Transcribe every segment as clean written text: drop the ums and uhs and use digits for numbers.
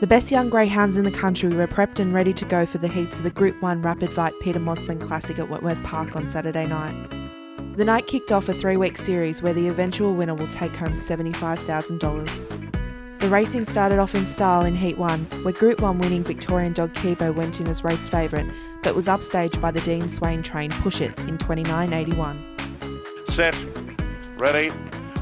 The best young greyhounds in the country were prepped and ready to go for the heats of the Group 1 Rapidvite Peter Mosman Classic at Wentworth Park on Saturday night. The night kicked off a 3-week series where the eventual winner will take home $75,000. The racing started off in style in Heat 1, where Group 1 winning Victorian dog Kibo went in as race favourite, but was upstaged by the Dean Swain train Push It in 29.81. Set, ready,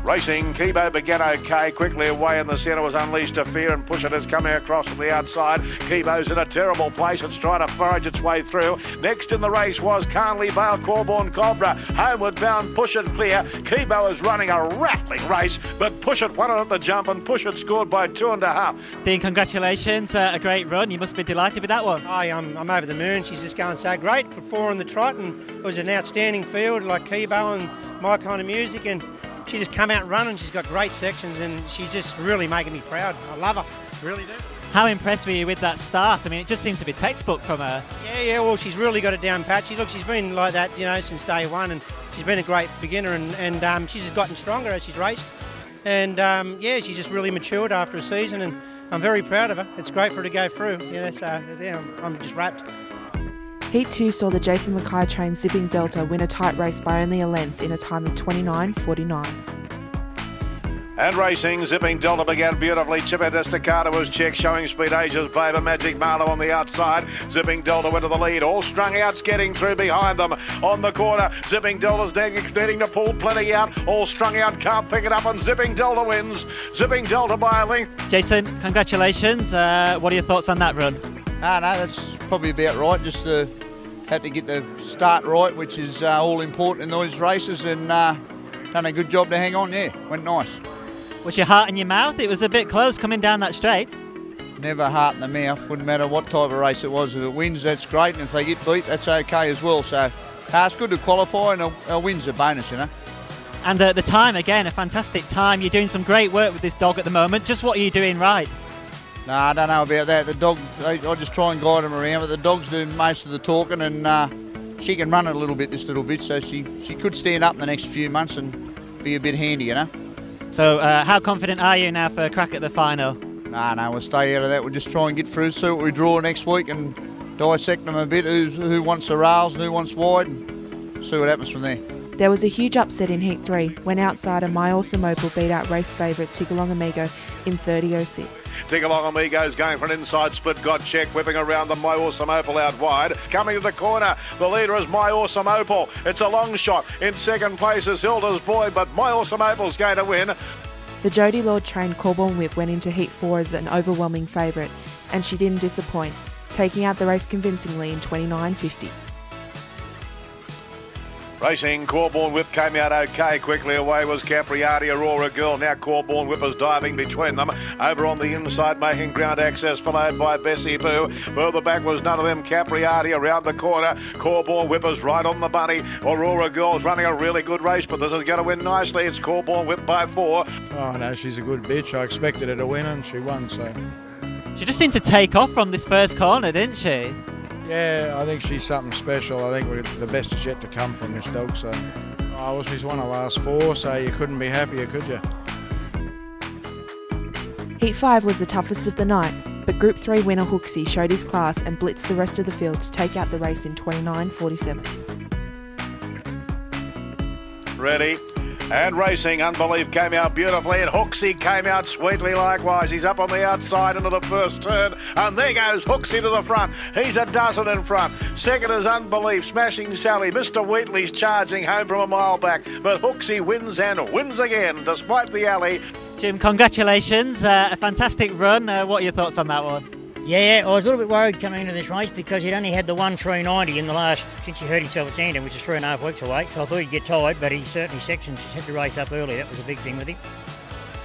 racing. Kibo began okay, quickly away in the centre was Unleashed to Fear, and Push It is coming across from the outside. Kibo's in a terrible place, it's trying to forage its way through. Next in the race was Carnley Vale Corborn Cobra. Homeward bound, Push It clear. Kibo is running a rattling race, but Push It won it at the jump, and Push It scored by 2.5. Dean, congratulations, a great run. You must be delighted with that one. I'm over the moon. She's just going so great. Put 4 on the trot, and it was an outstanding field, like Kibo and my kind of music, and she just come out running. She's got great sections, and she's just really making me proud. I love her, really do. How impressed were you with that start? I mean, it just seemed to be textbook from her. Yeah, well, she's really got it down pat. She's been like that, since day one, and she's been a great beginner, and she's just gotten stronger as she's raced. And she's just really matured after a season, and I'm very proud of her. It's great for her to go through. I'm just wrapped. Heat 2 saw the Jason Mackay train Zipping Delta win a tight race by only a length in a time of 29.49. And racing, Zipping Delta began beautifully. Chipper Destacado was checked, showing speed. Asia's Babe and Magic Marlow on the outside. Zipping Delta went to the lead. All strung out's getting through behind them. On the corner, Zipping Delta's needing to pull plenty out. All strung out, can't pick it up, and Zipping Delta wins. Zipping Delta by a length. Jason, congratulations. What are your thoughts on that run? No, that's probably about right. Just had to get the start right, which is all important in those races, and done a good job to hang on. Yeah, went nice. Was your heart in your mouth? It was a bit close coming down that straight. Never heart in the mouth. Wouldn't matter what type of race it was. If it wins, that's great, and if they get beat, that's okay as well. So it's good to qualify, and a win's a bonus, And the time, again, a fantastic time. You're doing some great work with this dog at the moment. Just what are you doing right? No, I don't know about that. The dog, I just try and guide him around, but the dog's doing most of the talking, and she can run it a little bit, this little bit, so she could stand up in the next few months and be a bit handy, So how confident are you now for a crack at the final? No, we'll stay out of that. We'll just try and get through, see what we draw next week, and dissect them a bit, who wants the rails and who wants wide, and see what happens from there. There was a huge upset in Heat 3 when outsider My Awesome Opal beat out race favourite Tiggalong Amigo in 30.06. Tiggalong Amigo's going for an inside split, got checked, whipping around the My Awesome Opal out wide. Coming to the corner, the leader is My Awesome Opal. It's a long shot. In second place is Hilda's Boy, but My Awesome Opal's going to win. The Jodie Lord trained Corborn Whip went into Heat 4 as an overwhelming favourite, and she didn't disappoint, taking out the race convincingly in 29.50. Racing, Corborn Whip came out okay. Quickly away was Capriati, Aurora Girl. Now Corborn Whip is diving between them. Over on the inside, making ground access, followed by Bessie Boo. Further back was none of them. Capriati around the corner. Corborn Whip is right on the bunny. Aurora Girl's running a really good race, but this is going to win nicely. It's Corborn Whip by 4. Oh no, she's a good bitch. I expected her to win, and she won, so. She just seemed to take off from this first corner, didn't she? Yeah, I think she's something special. I think the best is yet to come from this dog. So, well, she's won the last 4, so you couldn't be happier, could you? Heat 5 was the toughest of the night, but Group 3 winner Hooksy showed his class and blitzed the rest of the field to take out the race in 29.47. Ready. And racing, Unbelief came out beautifully, and Hooksy came out sweetly likewise. He's up on the outside into the first turn, and there goes Hooksy to the front. He's a dozen in front. Second is Unbelief, smashing Sally. Mr. Wheatley's charging home from a mile back, but Hooksy wins and wins again, despite the alley. Jim, congratulations. A fantastic run. What are your thoughts on that one? Yeah, I was a little bit worried coming into this race because he'd only had the 1.390 in the last, since he hurt himself at Sandon, which is 3.5 weeks away. So I thought he'd get tired, but he certainly sectioned. He set the race up early. That was a big thing with him.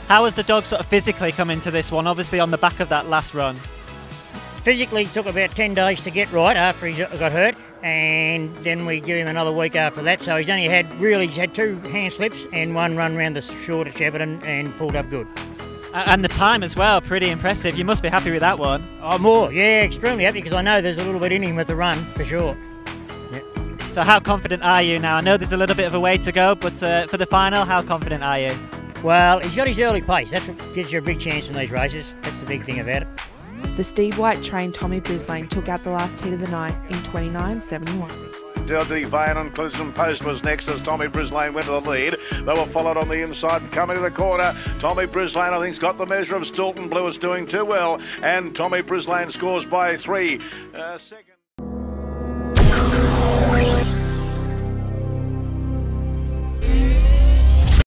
How was the dog sort of physically coming to this one, obviously on the back of that last run? Physically, it took about 10 days to get right after he got hurt, and then we give him another week after that. So he's had 2 hand slips and 1 run round the short at Shepparton and pulled up good. And the time as well, pretty impressive. You must be happy with that one. Oh, more. Yeah, extremely happy because I know there's a little bit in him with the run, for sure. Yeah. So how confident are you now? I know there's a little bit of a way to go, but for the final, how confident are you? Well, he's got his early pace. That's what gives you a big chance in these races. That's the big thing about it. The Steve White trained Tommy Brislane took out the last heat of the night in 29.71. Dildy Vane and Clisson Post was next as Tommy Brislane went to the lead. They were followed on the inside and coming to the corner. Tommy Brislane, I think, has got the measure of Stilton Blue. It's doing too well. And Tommy Brislane scores by 3. Second.